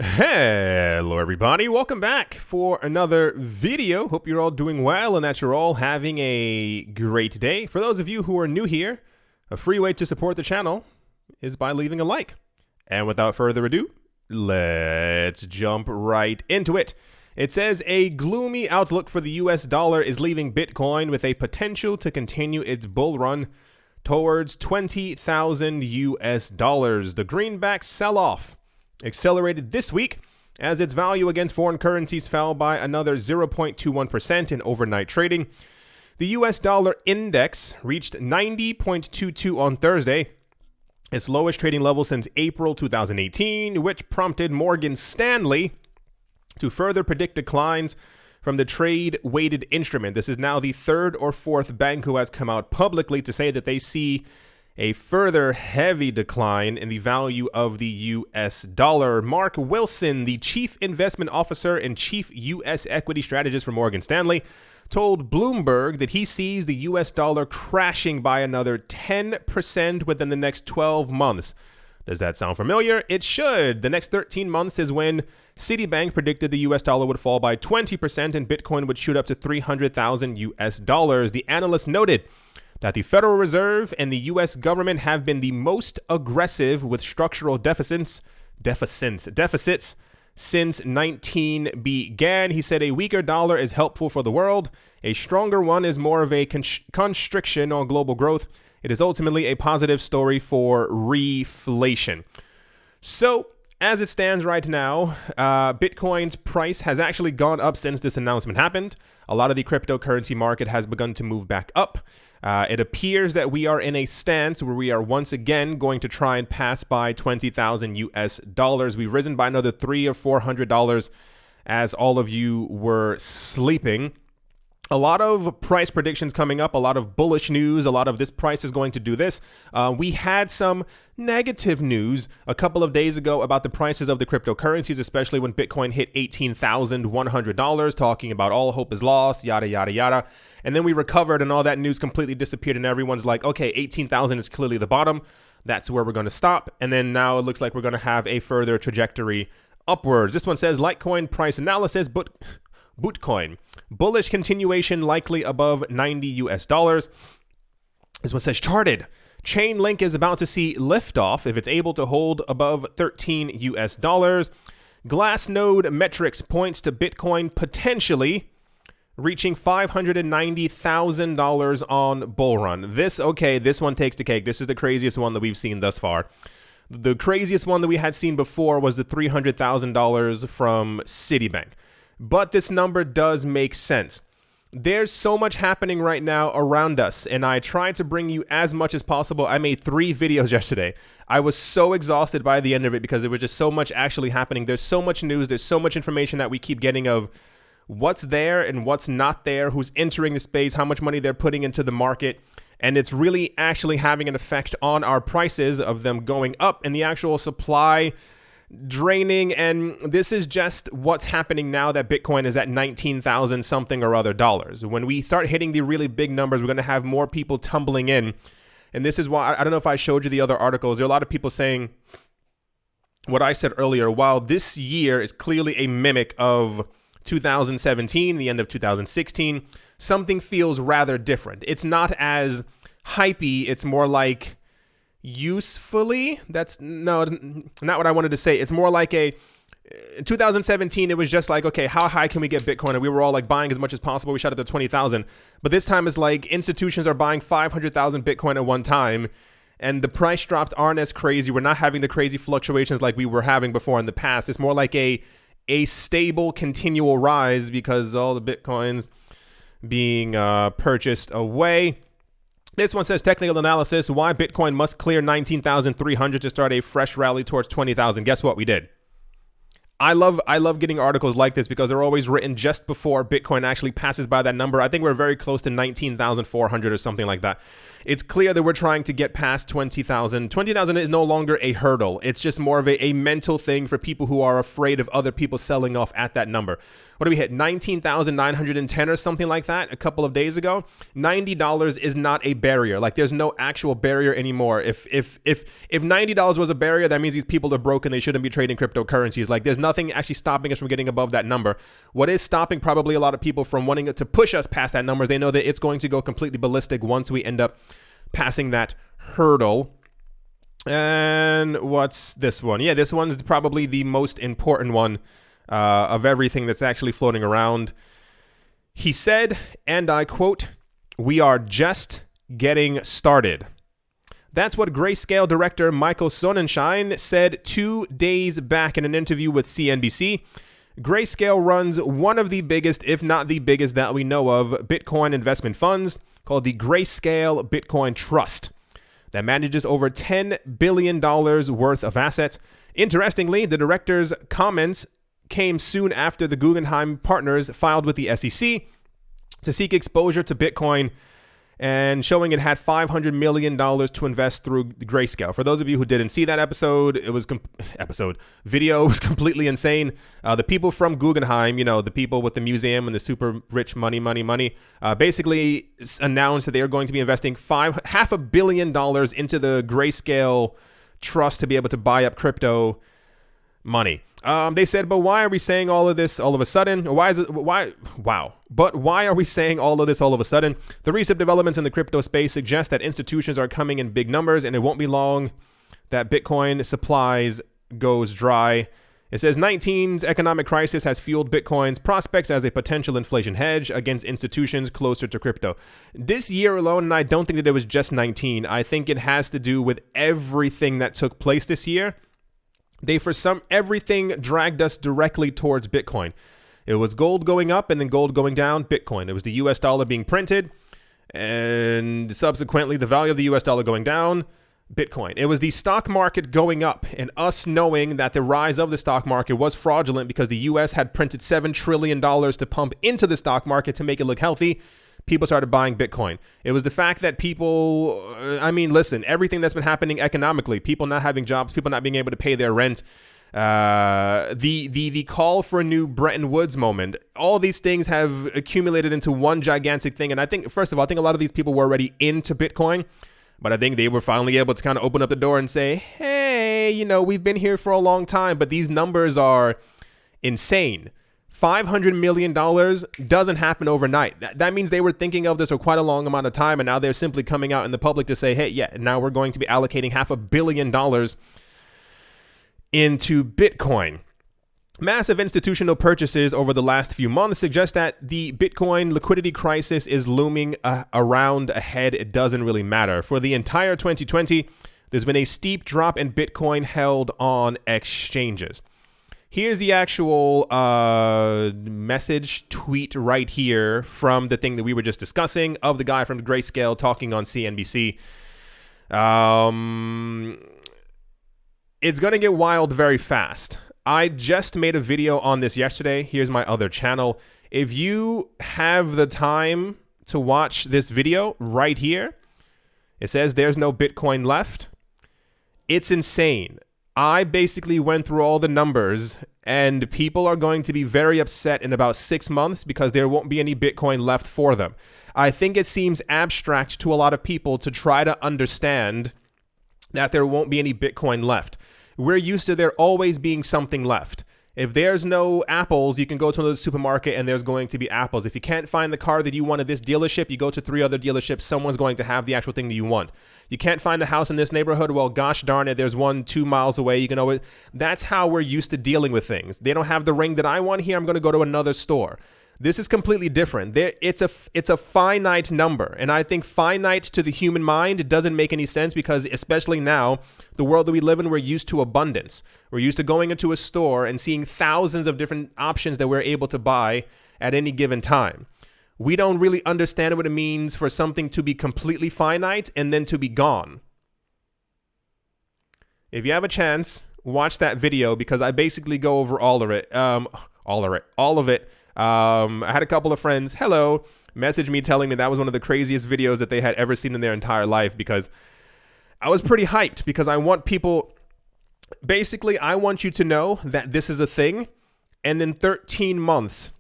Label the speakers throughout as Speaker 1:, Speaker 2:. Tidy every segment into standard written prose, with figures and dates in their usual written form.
Speaker 1: Hello everybody, welcome back for another video. Hope you're all doing well and that you're all having a great day. For those of you who are new here, a free way to support the channel is by leaving a like. And without further ado, let's jump right into it. It says a gloomy outlook for the US dollar is leaving Bitcoin with a potential to continue its bull run towards 20,000 US dollars. The greenback sell-off accelerated this week as its value against foreign currencies fell by another 0.21% in overnight trading. The US dollar index reached 90.22 on Thursday, its lowest trading level since April 2018, which prompted Morgan Stanley to further predict declines from the trade-weighted instrument. This is now the third or fourth bank who has come out publicly to say that they see a further heavy decline in the value of the US dollar. Mark Wilson, the chief investment officer and chief US equity strategist for Morgan Stanley, told Bloomberg that he sees the US dollar crashing by another 10% within the next 12 months. Does that sound familiar? It should. The next 13 months is when Citibank predicted the US dollar would fall by 20% and Bitcoin would shoot up to 300,000 US dollars. The analyst noted that the Federal Reserve and the U.S. government have been the most aggressive with structural deficits since 19 began. He said a weaker dollar is helpful for the world. A stronger one is more of a constriction on global growth. It is ultimately a positive story for reflation. So, as it stands right now, Bitcoin's price has actually gone up since this announcement happened. A lot of the cryptocurrency market has begun to move back up. It appears that we are in a stance where we are once again going to try and pass by 20,000 US dollars. We've risen by another $300 or $400 as all of you were sleeping. A lot of price predictions coming up, a lot of bullish news, a lot of this price is going to do this. We had some negative news a couple of days ago about the prices of the cryptocurrencies, especially when Bitcoin hit $18,100, talking about all hope is lost, yada, yada, yada. And then we recovered and all that news completely disappeared and everyone's like, okay, 18,000 is clearly the bottom. That's where we're going to stop. And then now it looks like we're going to have a further trajectory upwards. This one says Litecoin price analysis, but Bitcoin bullish continuation likely above 90 US dollars. This one says charted. Chainlink is about to see liftoff if it's able to hold above 13 US dollars. Glassnode metrics points to Bitcoin potentially reaching $590,000 on bull run. This one takes the cake. This is the craziest one that we've seen thus far. The craziest one that we had seen before was the $300,000 from Citibank. But this number does make sense. There's so much happening right now around us, and I tried to bring you as much as possible. I made 3 videos yesterday. I was so exhausted by the end of it because there was just so much actually happening. There's so much news. There's so much information that we keep getting of what's there and what's not there, who's entering the space, how much money they're putting into the market. And it's really actually having an effect on our prices of them going up and the actual supply draining. And this is just what's happening now that Bitcoin is at 19,000 something or other dollars. When we start hitting the really big numbers, we're going to have more people tumbling in. And this is why, I don't know if I showed you the other articles. There are a lot of people saying what I said earlier. While this year is clearly a mimic of 2017, the end of 2016, something feels rather different. It's not as hypey. It's more like usefully. That's not what I wanted to say. It's more like in 2017, it was just like, okay, how high can we get Bitcoin? And we were all like buying as much as possible. We shot it to 20,000. But this time it's like institutions are buying 500,000 Bitcoin at one time. And the price drops aren't as crazy. We're not having the crazy fluctuations like we were having before in the past. It's more like a stable continual rise because all the Bitcoins being purchased away. This one says technical analysis, why Bitcoin must clear 19,300 to start a fresh rally towards 20,000. Guess what we did? I love getting articles like this because they're always written just before Bitcoin actually passes by that number. I think we're very close to 19,400 or something like that. It's clear that we're trying to get past 20,000. 20,000 is no longer a hurdle. It's just more of a mental thing for people who are afraid of other people selling off at that number. What do we hit? 19,910 or something like that a couple of days ago. $90 is not a barrier. Like, there's no actual barrier anymore. If $90 was a barrier, that means these people are broken. They shouldn't be trading cryptocurrencies. Like, there's nothing actually stopping us from getting above that number. What is stopping probably a lot of people from wanting it to push us past that number is they know that it's going to go completely ballistic once we end up passing that hurdle. And what's this one? Yeah, this one's probably the most important one of everything that's actually floating around. He said, and I quote, "We are just getting started." That's what Grayscale director Michael Sonnenschein said 2 days back in an interview with CNBC. Grayscale runs one of the biggest, if not the biggest, that we know of, Bitcoin investment funds called the Grayscale Bitcoin Trust that manages over $10 billion worth of assets. Interestingly, the director's comments came soon after the Guggenheim partners filed with the SEC to seek exposure to Bitcoin and showing it had $500 million to invest through the Grayscale. For those of you who didn't see that video was completely insane. The people from Guggenheim, the people with the museum and the super rich money, basically announced that they are going to be investing $500 million into the Grayscale Trust to be able to buy up crypto money. They said, but why are we saying all of this all of a sudden? But why are we saying all of this all of a sudden? The recent developments in the crypto space suggest that institutions are coming in big numbers, and it won't be long that Bitcoin supplies goes dry. It says 19's economic crisis has fueled Bitcoin's prospects as a potential inflation hedge against institutions closer to crypto. This year alone, and I don't think that it was just 19. I think it has to do with everything that took place this year. Everything dragged us directly towards Bitcoin. It was gold going up and then gold going down, Bitcoin. It was the US dollar being printed and subsequently the value of the US dollar going down, Bitcoin. It was the stock market going up and us knowing that the rise of the stock market was fraudulent because the US had printed $7 trillion to pump into the stock market to make it look healthy. People started buying Bitcoin. It was the fact that everything that's been happening economically, people not having jobs, people not being able to pay their rent, the call for a new Bretton Woods moment, all these things have accumulated into one gigantic thing. And I think, first of all, I think a lot of these people were already into Bitcoin, but I think they were finally able to kind of open up the door and say, hey, we've been here for a long time, but these numbers are insane. $500 million doesn't happen overnight. That means they were thinking of this for quite a long amount of time, and now they're simply coming out in the public to say, hey, yeah, now we're going to be allocating $500 million into Bitcoin. Massive institutional purchases over the last few months suggest that the Bitcoin liquidity crisis is looming around ahead. It doesn't really matter. For the entire 2020, there's been a steep drop in Bitcoin held on exchanges. Here's the actual message tweet right here from the thing that we were just discussing of the guy from the Grayscale talking on CNBC. It's going to get wild very fast. I just made a video on this yesterday. Here's my other channel. If you have the time to watch this video right here, it says there's no Bitcoin left. It's insane. I basically went through all the numbers, and people are going to be very upset in about 6 months because there won't be any Bitcoin left for them. I think it seems abstract to a lot of people to try to understand that there won't be any Bitcoin left. We're used to there always being something left. If there's no apples, you can go to another supermarket and there's going to be apples. If you can't find the car that you want at this dealership, you go to 3 other dealerships. Someone's going to have the actual thing that you want. You can't find a house in this neighborhood. Well, gosh darn it, there's one 2 miles away. You can always. That's how we're used to dealing with things. They don't have the ring that I want here. I'm going to go to another store. This is completely different. It's a finite number. And I think finite to the human mind doesn't make any sense because especially now, the world that we live in, we're used to abundance. We're used to going into a store and seeing thousands of different options that we're able to buy at any given time. We don't really understand what it means for something to be completely finite and then to be gone. If you have a chance, watch that video because I basically go over all of it. All of it. I had a couple of friends, message me telling me that was one of the craziest videos that they had ever seen in their entire life, because I was pretty hyped, because I want you to know that this is a thing. And in 13 months,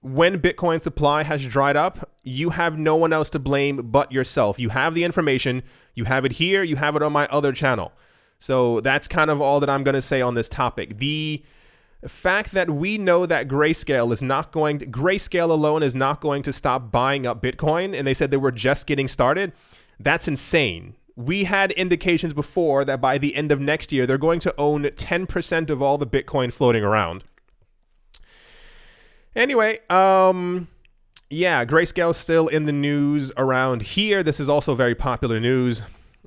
Speaker 1: when Bitcoin supply has dried up, you have no one else to blame but yourself. You have the information, you have it here, you have it on my other channel. So that's kind of all that I'm going to say on this topic. The fact that we know that Grayscale alone is not going to stop buying up Bitcoin, and they said they were just getting started, that's insane. We had indications before that by the end of next year, they're going to own 10% of all the Bitcoin floating around. Anyway, Grayscale's still in the news around here. This is also very popular news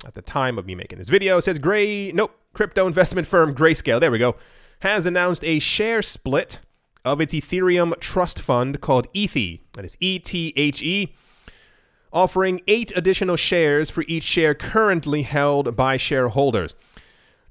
Speaker 1: at the time of me making this video. It says crypto investment firm Grayscale, there we go, has announced a share split of its Ethereum trust fund called ETH, that is ETHE, offering 8 additional shares for each share currently held by shareholders.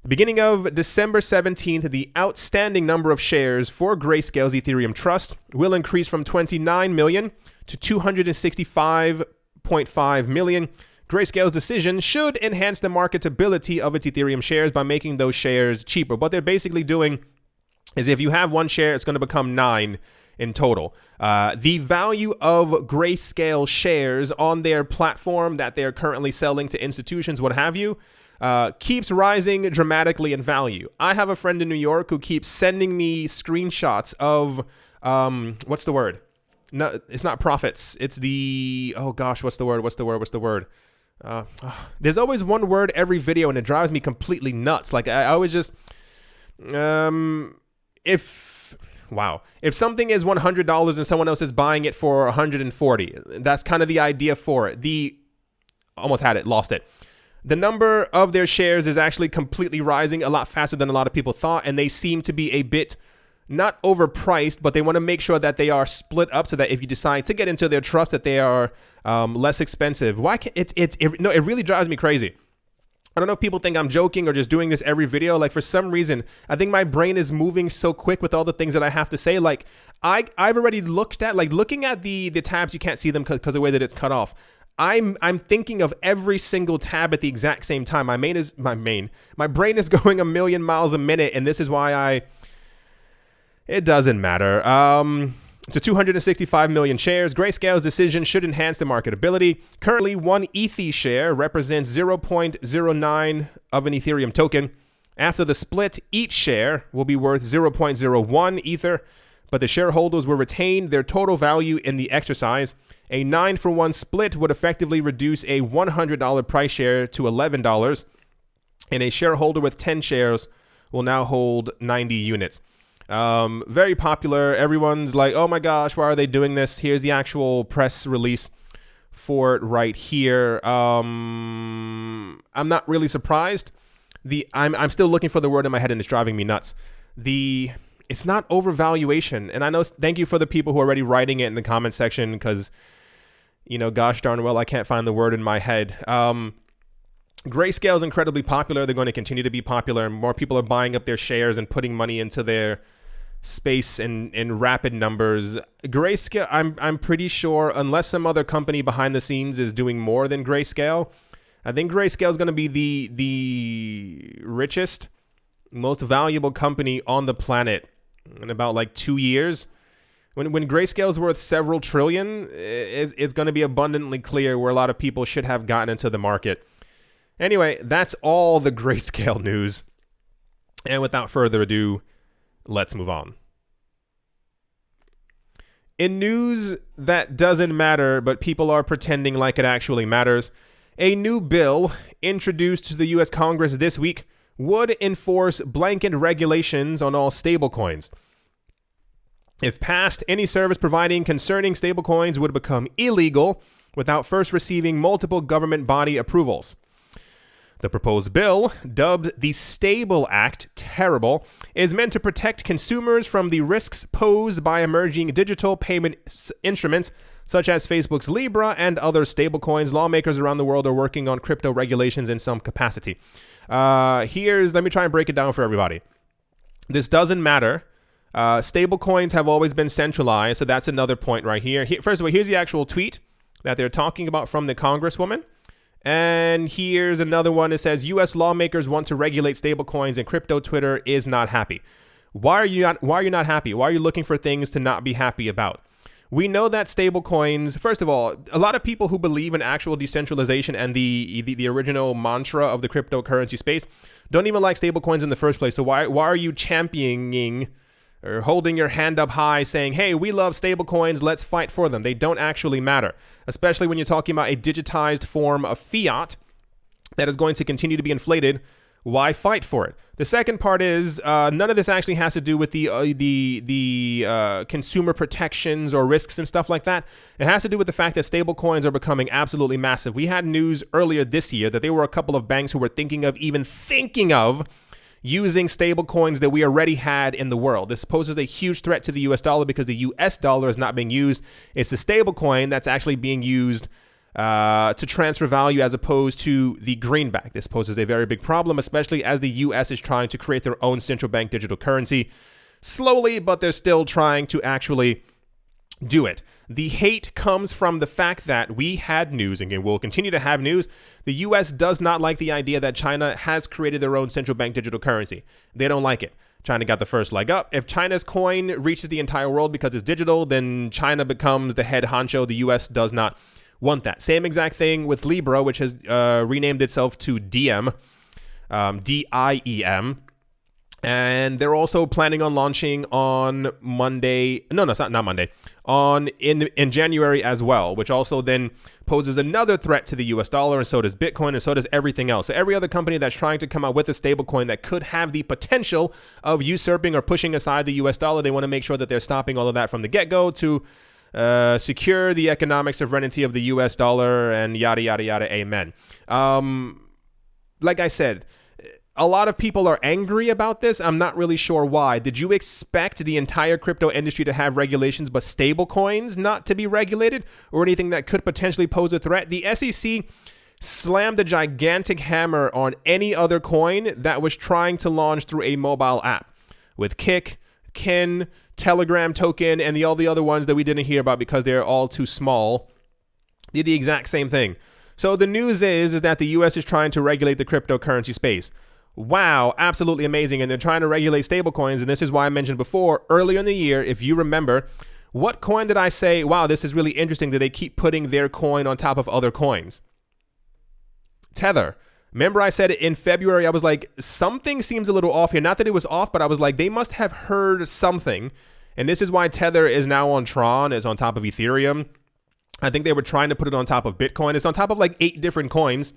Speaker 1: The beginning of December 17th, the outstanding number of shares for Grayscale's Ethereum trust will increase from 29 million to 265.5 million. Grayscale's decision should enhance the marketability of its Ethereum shares by making those shares cheaper. What they're basically doing is, if you have one share, it's going to become 9 in total. The value of Grayscale shares on their platform that they're currently selling to institutions, what have you, keeps rising dramatically in value. I have a friend in New York who keeps sending me screenshots of, what's the word? No, it's not profits. It's the, what's the word? There's always one word every video, and it drives me completely nuts. Like, I always just, if something is $100 and someone else is buying it for $140, that's kind of the idea for it. Lost it. The number of their shares is actually completely rising a lot faster than a lot of people thought, and they seem to be a bit not overpriced, but they want to make sure that they are split up so that if you decide to get into their trust, that they are less expensive. It really drives me crazy. I don't know if people think I'm joking or just doing this every video. Like, for some reason, I think my brain is moving so quick with all the things that I have to say. Like, I've already looking at the tabs, you can't see them because of the way that it's cut off. I'm thinking of every single tab at the exact same time. My brain is going a million miles a minute, and this is why it doesn't matter. To 265 million shares, Grayscale's decision should enhance the marketability. Currently, one ETH share represents 0.09 of an Ethereum token. After the split, each share will be worth 0.01 Ether, but the shareholders will retain their total value in the exercise. A 9-for-1 split would effectively reduce a $100 price share to $11, and a shareholder with 10 shares will now hold 90 units. Very popular. Everyone's like, oh my gosh, why are they doing this? Here's the actual press release for it right here. I'm not really surprised. I'm still looking for the word in my head, and it's driving me nuts. It's not overvaluation. And I know, thank you for the people who are already writing it in the comment section, because, gosh darn well, I can't find the word in my head. Grayscale is incredibly popular. They're going to continue to be popular, and more people are buying up their shares and putting money into their space in rapid numbers. Grayscale, I'm pretty sure, unless some other company behind the scenes is doing more than Grayscale, I think Grayscale is going to be the richest, most valuable company on the planet in about like 2 years. When Grayscale is worth several trillion, it's going to be abundantly clear where a lot of people should have gotten into the market. Anyway, that's all the Grayscale news. And without further ado, let's move on. In news that doesn't matter, but people are pretending like it actually matters, a new bill introduced to the U.S. Congress this week would enforce blanket regulations on all stablecoins. If passed, any service providing concerning stablecoins would become illegal without first receiving multiple government body approvals. The proposed bill, dubbed the Stable Act, terrible, is meant to protect consumers from the risks posed by emerging digital payment instruments such as Facebook's Libra and other stablecoins. Lawmakers around the world are working on crypto regulations in some capacity. Let me try and break it down for everybody. This doesn't matter. Stablecoins have always been centralized, so that's another point right here. First of all, here's the actual tweet that they're talking about from the Congresswoman. And here's another one. It says, U.S. lawmakers want to regulate stablecoins and crypto. Twitter is not happy. Why are you not happy? Why are you looking for things to not be happy about? We know that stablecoins, first of all, a lot of people who believe in actual decentralization and the original mantra of the cryptocurrency space don't even like stablecoins in the first place. So why are you championing or holding your hand up high saying, hey, we love stablecoins, let's fight for them? They don't actually matter, especially when you're talking about a digitized form of fiat that is going to continue to be inflated. Why fight for it? The second part is none of this actually has to do with the consumer protections or risks and stuff like that. It has to do with the fact that stablecoins are becoming absolutely massive. We had news earlier this year that there were a couple of banks who were thinking of using stablecoins that we already had in the world. This poses a huge threat to the US dollar because the US dollar is not being used. It's the stablecoin that's actually being used to transfer value as opposed to the greenback. This poses a very big problem, especially as the US is trying to create their own central bank digital currency. Slowly, but they're still trying to actually do it. The hate comes from the fact that we had news, and we'll continue to have news. The US does not like the idea that China has created their own central bank digital currency. They don't like it. China got the first leg up. If China's coin reaches the entire world because it's digital, then China becomes the head honcho. The US does not want that. Same exact thing with Libra, which has renamed itself to Diem, DIEM. And they're also planning on launching on Monday. No, it's not Monday. In January as well, which also then poses another threat to the US dollar, and so does Bitcoin, and so does everything else. So every other company that's trying to come out with a stablecoin that could have the potential of usurping or pushing aside the US dollar, they want to make sure that they're stopping all of that from the get-go to secure the economic sovereignty of the US dollar and yada, yada, yada. Amen. Like I said, a lot of people are angry about this. I'm not really sure why. Did you expect the entire crypto industry to have regulations, but stable coins not to be regulated or anything that could potentially pose a threat? The SEC slammed a gigantic hammer on any other coin that was trying to launch through a mobile app with Kik, Kin, Telegram token, and all the other ones that we didn't hear about because they're all too small. Did the exact same thing. So the news is that the US is trying to regulate the cryptocurrency space. Wow, absolutely amazing. And they're trying to regulate stablecoins. And this is why I mentioned before, earlier in the year, if you remember, what coin did I say, wow, this is really interesting that they keep putting their coin on top of other coins? Tether. Remember I said in February, I was like, something seems a little off here. Not that it was off, but I was like, they must have heard something. And this is why Tether is now on Tron. It's on top of Ethereum. I think they were trying to put it on top of Bitcoin. It's on top of like 8 different coins.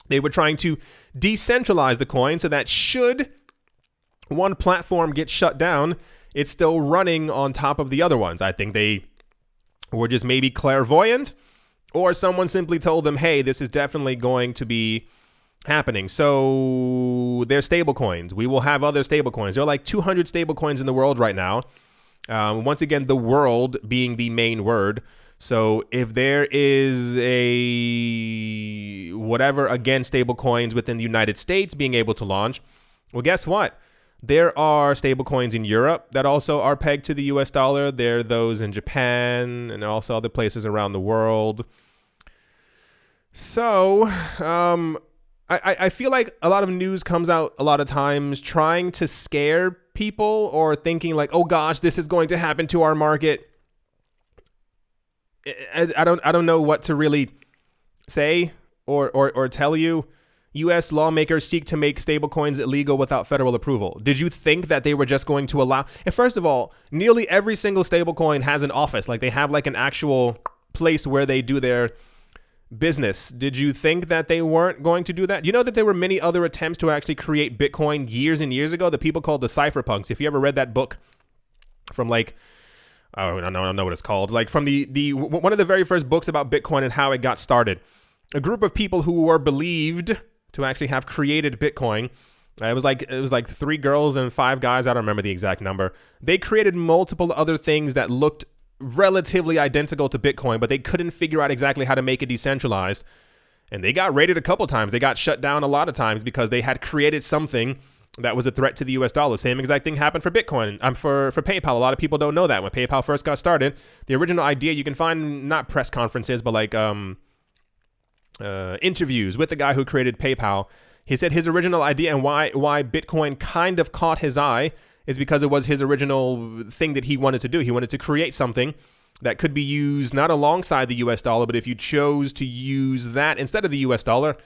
Speaker 1: They were trying to decentralize the coin so that should one platform get shut down, it's still running on top of the other ones. I think they were just maybe clairvoyant, or someone simply told them, hey, this is definitely going to be happening. So they're stable coins. We will have other stable coins. There are like 200 stable coins in the world right now. Once again, the world being the main word. So if there is a whatever, again, stable coins within the United States being able to launch, well, guess what? There are stable coins in Europe that also are pegged to the US dollar. There are those in Japan and also other places around the world. So I feel like a lot of news comes out a lot of times trying to scare people or thinking like, oh gosh, this is going to happen to our market. I don't know what to really say or tell you. U.S. lawmakers seek to make stablecoins illegal without federal approval. Did you think that they were just going to allow? And first of all, nearly every single stablecoin has an office. Like they have like an actual place where they do their business. Did you think that they weren't going to do that? You know that there were many other attempts to actually create Bitcoin years and years ago. The people called the cypherpunks. If you ever read that book from like, oh, I don't know what it's called. Like from the one of the very first books about Bitcoin and how it got started. A group of people who were believed to actually have created Bitcoin. It was like 3 girls and 5 guys. I don't remember the exact number. They created multiple other things that looked relatively identical to Bitcoin, but they couldn't figure out exactly how to make it decentralized. And they got raided a couple times. They got shut down a lot of times because they had created something that was a threat to the US dollar. Same exact thing happened for Bitcoin. For PayPal. A lot of people don't know that. When PayPal first got started, the original idea, you can find not press conferences, but like interviews with the guy who created PayPal. He said his original idea and why Bitcoin kind of caught his eye is because it was his original thing that he wanted to do. He wanted to create something that could be used not alongside the US dollar, but if you chose to use that instead of the US dollar.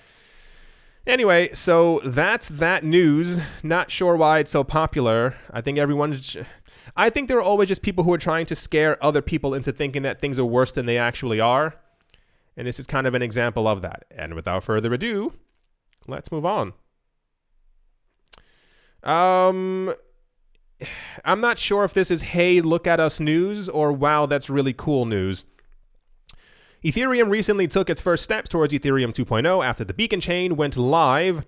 Speaker 1: Anyway, so that's that news. Not sure why it's so popular. I think there are always just people who are trying to scare other people into thinking that things are worse than they actually are. And this is kind of an example of that. And without further ado, let's move on. I'm not sure if this is, hey, look at us news, or wow, that's really cool news. Ethereum recently took its first steps towards Ethereum 2.0 after the beacon chain went live,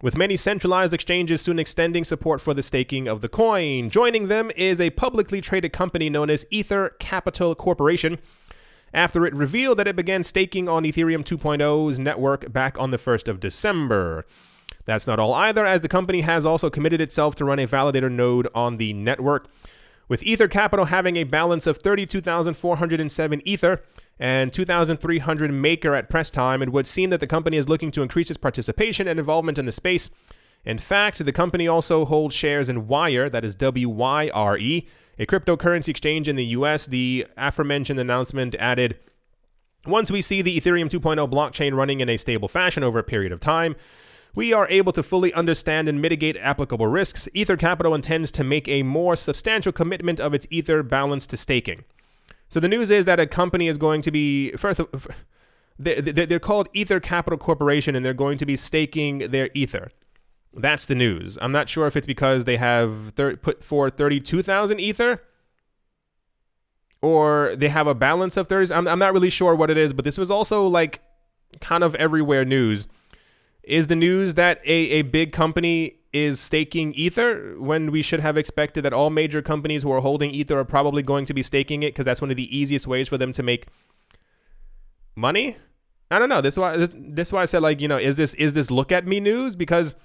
Speaker 1: with many centralized exchanges soon extending support for the staking of the coin. Joining them is a publicly traded company known as Ether Capital Corporation, after it revealed that it began staking on Ethereum 2.0's network back on the 1st of December. That's not all either, as the company has also committed itself to run a validator node on the network, with Ether Capital having a balance of 32,407 Ether and 2,300 Maker at press time. It would seem that the company is looking to increase its participation and involvement in the space. In fact, the company also holds shares in Wire, that is WYRE, a cryptocurrency exchange in the US. The aforementioned announcement added, once we see the Ethereum 2.0 blockchain running in a stable fashion over a period of time, we are able to fully understand and mitigate applicable risks. Ether Capital intends to make a more substantial commitment of its Ether balance to staking. So the news is that a company is going to be, they're called Ether Capital Corporation, and they're going to be staking their Ether. That's the news. I'm not sure if it's because they have put forward 32,000 Ether, or they have a balance of 30. I'm not really sure what it is, but this was also like kind of everywhere news. Is the news that a big company is staking Ether when we should have expected that all major companies who are holding Ether are probably going to be staking it because that's one of the easiest ways for them to make money? I don't know. This is why I said, like, you know, is this look at me news? Because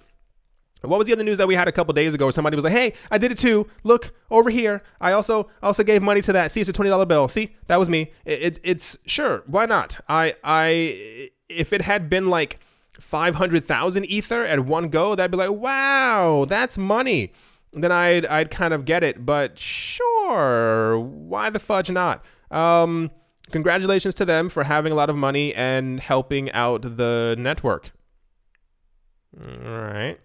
Speaker 1: what was the other news that we had a couple days ago where somebody was like, hey, I did it too. Look over here. I also gave money to that. See, it's a $20 bill. See, that was me. It's sure. Why not? If it had been like 500,000 Ether at one go, that'd be like, wow, that's money. Then I'd kind of get it, but sure, why the fudge not? Congratulations to them for having a lot of money and helping out the network. All right.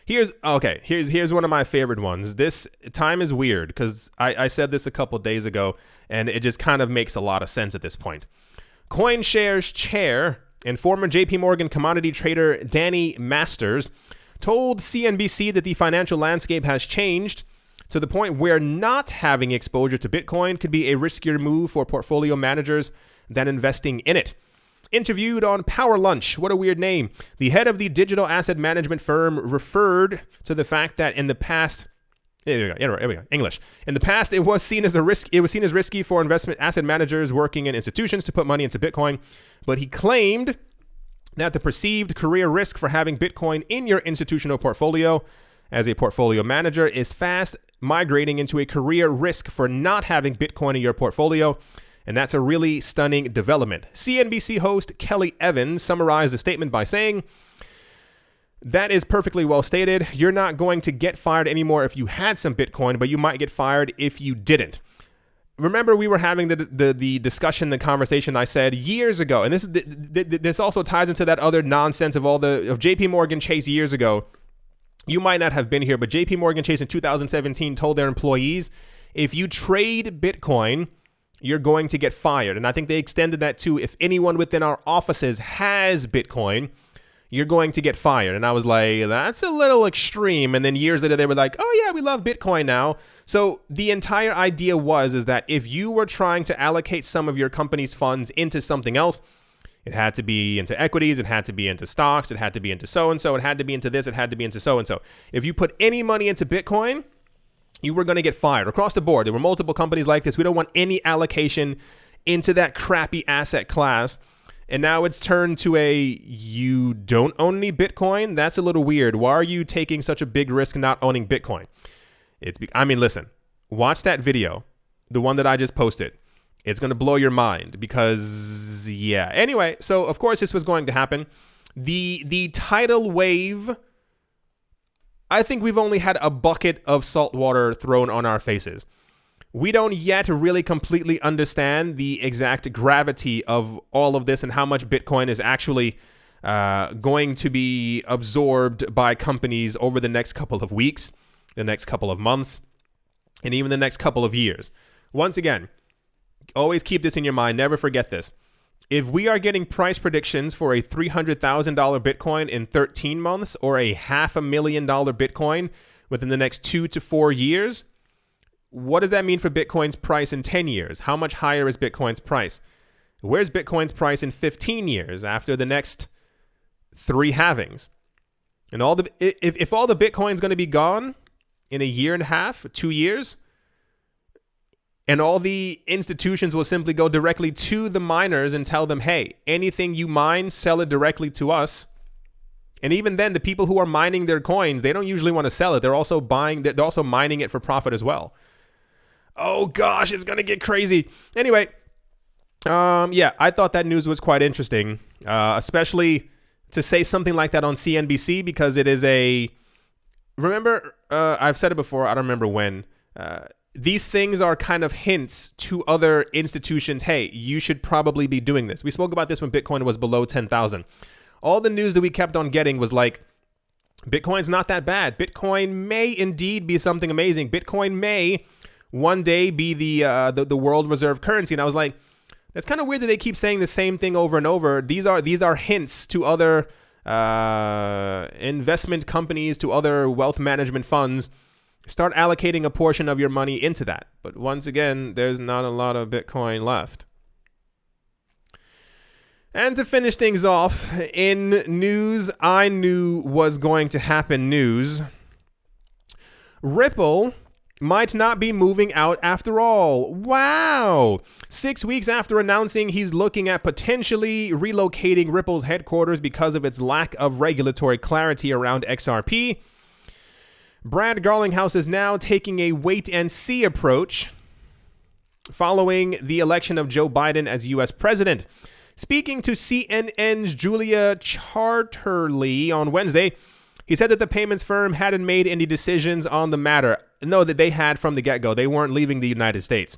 Speaker 1: Here's one of my favorite ones. This time is weird because I said this a couple days ago, and it just kind of makes a lot of sense at this point. CoinShares chair and former JP Morgan commodity trader Danny Masters told CNBC that the financial landscape has changed to the point where not having exposure to Bitcoin could be a riskier move for portfolio managers than investing in it. Interviewed on Power Lunch, what a weird name, the head of the digital asset management firm referred to the fact that in the past, English. In the past, it was seen as risky for investment asset managers working in institutions to put money into Bitcoin, but he claimed that the perceived career risk for having Bitcoin in your institutional portfolio as a portfolio manager is fast migrating into a career risk for not having Bitcoin in your portfolio, and that's a really stunning development. CNBC host Kelly Evans summarized the statement by saying, that is perfectly well stated. You're not going to get fired anymore if you had some Bitcoin, but you might get fired if you didn't. Remember, we were having the discussion, the conversation I said years ago, and this also ties into that other nonsense of JP Morgan Chase years ago. You might not have been here, but JP Morgan Chase in 2017 told their employees, if you trade Bitcoin, you're going to get fired. And I think they extended that to if anyone within our offices has Bitcoin, you're going to get fired. And I was like, that's a little extreme. And then years later, they were like, oh yeah, we love Bitcoin now. So the entire idea is that if you were trying to allocate some of your company's funds into something else, It had to be into equities. It had to be into stocks. It had to be into so-and-so. It had to be into this. It had to be into so-and-so. If you put any money into Bitcoin, you were going to get fired across the board. There were multiple companies like this. We don't want any allocation into that crappy asset class. And now it's turned to you don't own any Bitcoin? That's a little weird. Why are you taking such a big risk not owning Bitcoin? Listen, watch that video, the one that I just posted. It's going to blow your mind because, yeah. Anyway, so of course this was going to happen. The tidal wave, I think we've only had a bucket of salt water thrown on our faces. We don't yet really completely understand the exact gravity of all of this and how much Bitcoin is actually going to be absorbed by companies over the next couple of weeks, the next couple of months, and even the next couple of years. Once again, always keep this in your mind. Never forget this. If we are getting price predictions for a $300,000 Bitcoin in 13 months or a $500,000 Bitcoin within the next 2 to 4 years, what does that mean for Bitcoin's price in 10 years? How much higher is Bitcoin's price? Where's Bitcoin's price in 15 years after the next 3 halvings? And if all the Bitcoin's going to be gone in a year and a half, 2 years, and all the institutions will simply go directly to the miners and tell them, hey, anything you mine, sell it directly to us. And even then, the people who are mining their coins, they don't usually want to sell it. They're also mining it for profit as well. Oh gosh, it's going to get crazy. Anyway, I thought that news was quite interesting, especially to say something like that on CNBC, because it is remember, I've said it before, I don't remember when, these things are kind of hints to other institutions. Hey, you should probably be doing this. We spoke about this when Bitcoin was below 10,000. All the news that we kept on getting was like, Bitcoin's not that bad. Bitcoin may indeed be something amazing. Bitcoin may one day be the world reserve currency. And I was like, that's kind of weird that they keep saying the same thing over and over. These are hints to other investment companies, to other wealth management funds. Start allocating a portion of your money into that. But once again, there's not a lot of Bitcoin left. And to finish things off, in news I knew was going to happen news, Ripple might not be moving out after all. Wow! 6 weeks after announcing he's looking at potentially relocating Ripple's headquarters because of its lack of regulatory clarity around XRP, Brad Garlinghouse is now taking a wait-and-see approach following the election of Joe Biden as U.S. president. Speaking to CNN's Julia Charterley on Wednesday, he said that the payments firm hadn't made any decisions on the matter. No, that they had from the get-go. They weren't leaving the United States.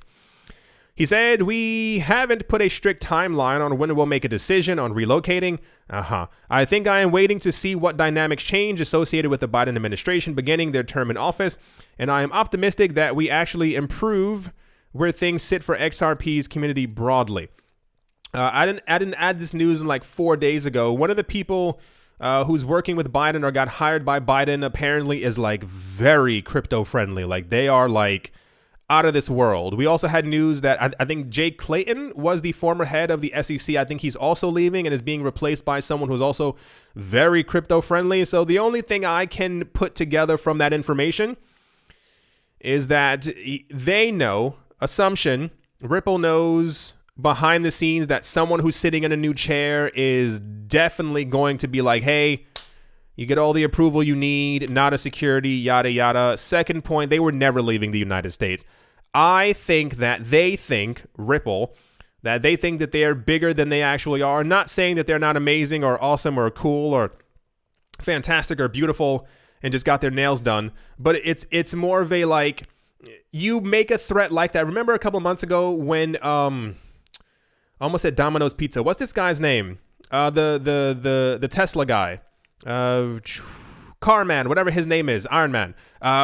Speaker 1: He said, we haven't put a strict timeline on when we'll make a decision on relocating. I think I am waiting to see what dynamics change associated with the Biden administration beginning their term in office, and I am optimistic that we actually improve where things sit for XRP's community broadly. I didn't add this news in like 4 days ago. One of the people who's working with Biden or got hired by Biden apparently is like very crypto friendly. Like they are like out of this world. We also had news that I think Jay Clayton was the former head of the SEC. I think he's also leaving and is being replaced by someone who's also very crypto friendly. So the only thing I can put together from that information is that they know, assumption, Ripple knows behind the scenes that someone who's sitting in a new chair is definitely going to be like, hey, you get all the approval you need, not a security, yada, yada. Second point, they were never leaving the United States. I think that they think, Ripple, that they think that they are bigger than they actually are. Not saying that they're not amazing or awesome or cool or fantastic or beautiful and just got their nails done. But it's more of a like, you make a threat like that. Remember a couple months ago when, almost said Domino's Pizza. What's this guy's name? The Tesla guy. Carman, whatever his name is, Iron Man.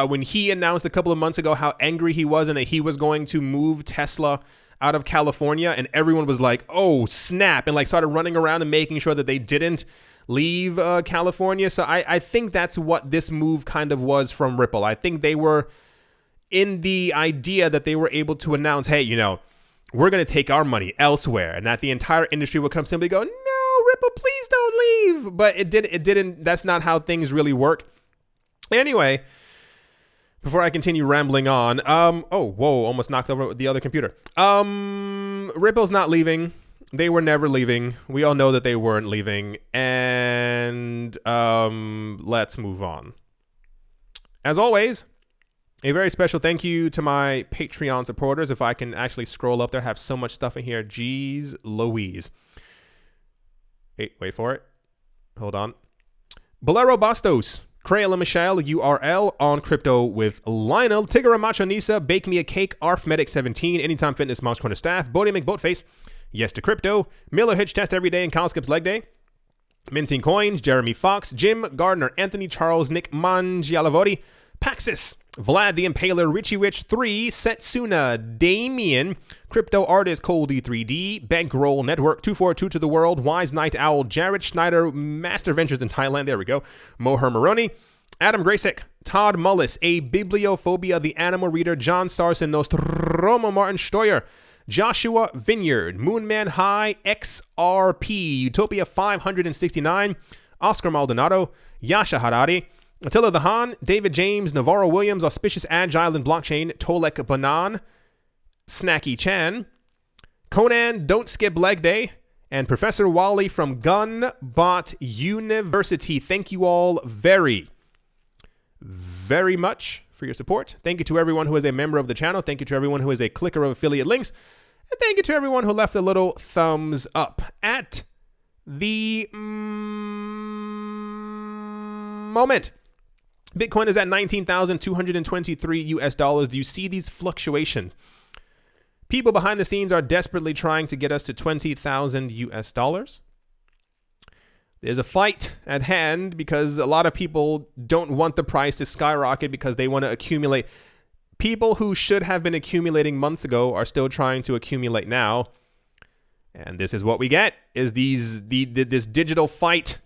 Speaker 1: When he announced a couple of months ago how angry he was and that he was going to move Tesla out of California, and everyone was like, oh, snap, and like started running around and making sure that they didn't leave California. So I think that's what this move kind of was from Ripple. I think they were in the idea that they were able to announce, hey, you know, we're going to take our money elsewhere, and that the entire industry will come simply go, no, Ripple, please don't leave. But it didn't. That's not how things really work. Anyway, before I continue rambling on, oh, whoa, almost knocked over the other computer. Ripple's not leaving. They were never leaving. We all know that they weren't leaving. And let's move on. As always, a very special thank you to my Patreon supporters. If I can actually scroll up there, I have so much stuff in here. Jeez Louise. Hey, wait for it. Hold on. Bolero Bastos. Crayola Michelle, URL on crypto with Lionel, Tigara Macho Nisa, Bake Me a Cake, Arf Medic 17, Anytime Fitness, Mouse Corner Staff, Bodie McBoatface, Yes to Crypto, Miller Hitch Test Every Day and Kyle Skips Leg Day, Minting Coins, Jeremy Fox, Jim Gardner, Anthony Charles, Nick Mangialavori, Paxis, Vlad the Impaler, Richie Witch 3, Setsuna, Damien, Crypto Artist, Cold E3D, Bankroll Network, 242 to the World, Wise Night Owl, Jared Schneider, Master Ventures in Thailand, there we go, Moher Maroni, Adam Graysick, Todd Mullis, A Bibliophobia, The Animal Reader, John Sarson, Nostromo, Martin Steuer, Joshua Vineyard, Moonman High, XRP, Utopia 569, Oscar Maldonado, Yasha Harari, Attila the Han, David James, Navarro Williams, Auspicious Agile and Blockchain, Tolek Banan, Snacky Chan, Conan, Don't Skip Leg Day, and Professor Wally from Gunbot University. Thank you all very, very much for your support. Thank you to everyone who is a member of the channel. Thank you to everyone who is a clicker of affiliate links. And thank you to everyone who left a little thumbs up at the moment. Bitcoin is at 19,223 US dollars. Do you see these fluctuations? People behind the scenes are desperately trying to get us to 20,000 US dollars. There's a fight at hand because a lot of people don't want the price to skyrocket because they want to accumulate. People who should have been accumulating months ago are still trying to accumulate now. And this is what we get, is this digital fight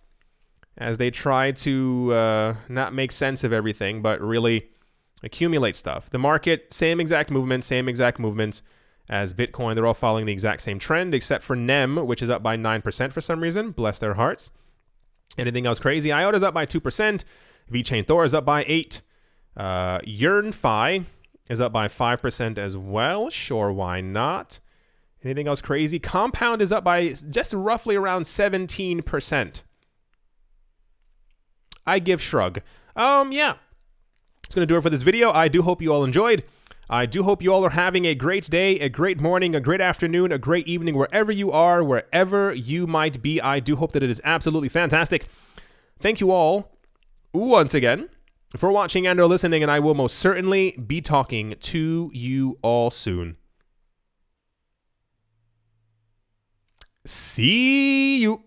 Speaker 1: as they try to not make sense of everything, but really accumulate stuff. The market, same exact movements as Bitcoin. They're all following the exact same trend, except for NEM, which is up by 9% for some reason. Bless their hearts. Anything else crazy? IOTA's up by 2%. VeChain Thor is up by 8%. YearnFi is up by 5% as well. Sure, why not? Anything else crazy? Compound is up by just roughly around 17%. I give shrug. Yeah. It's going to do it for this video. I do hope you all enjoyed. I do hope you all are having a great day, a great morning, a great afternoon, a great evening, wherever you are, wherever you might be. I do hope that it is absolutely fantastic. Thank you all once again for watching and or listening, and I will most certainly be talking to you all soon. See you.